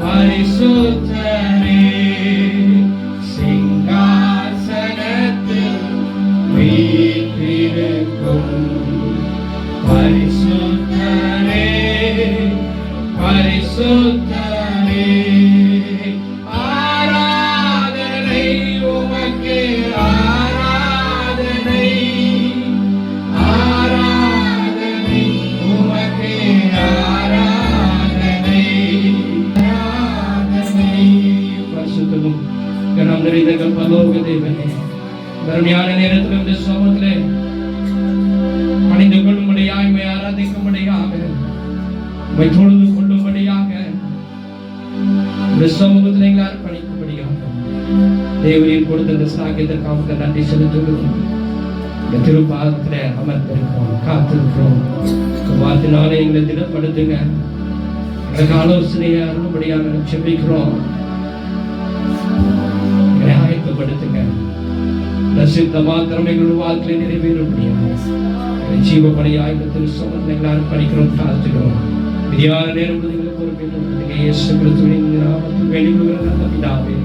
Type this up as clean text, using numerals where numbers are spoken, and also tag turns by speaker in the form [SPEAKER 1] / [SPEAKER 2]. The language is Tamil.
[SPEAKER 1] பரிசுத்தரே, சிங்காசனத்தில் வீற்றிருக்கும் பரிசுத்தரே, பரிசுத்தரே, ஆராதனை உமக்கே, ஆராதனை, ஆராதனை உமக்கே, ஆராதனை, ஆராதனை. பரிசுத்தமும் கனம் நிறைந்த பரலோக தேவனே, கருணையான நேரத்தில் இந்த சமூகத்திலே பணிந்து கொள்ளும்படியாக, ஆராதிக்கும்படியாக, தொழுது கொள்ளும்படியாக, இந்த சமூகத்தில் எங்களை அர்ப்பணிக்கும்படியாக தேவரீர் கொடுத்த இந்த சாகியத்திற்காக நன்றி செலுத்துகிறோம். இந்த திருப்பாதத்தில் அமர்ந்திருக்கிறோம், காத்திருக்கிறோம். வார்த்தையினாலே எங்களை திடப்படுத்துங்க, எங்களுக்கு ஆலோசனையை அருளும்படியாக செபிக்கிறோம். எங்களை ஆயத்தப்படுத்துங்க. ரசித்த மாத்திரம் எங்கள் வாழ்க்கையை நிறைவேறும்படியாக ஜீவபலியாய் திரு சமூகத்தில் எங்களை அர்ப்பணிக்கிறோம், தாழ்த்துகிறோம். விதியான நேரம் பொறுப்பேற்று இயேசு கிறிஸ்துவின் நாமத்தில் வேண்டிக் கொள்கிறோம் நல்ல பிதாவே.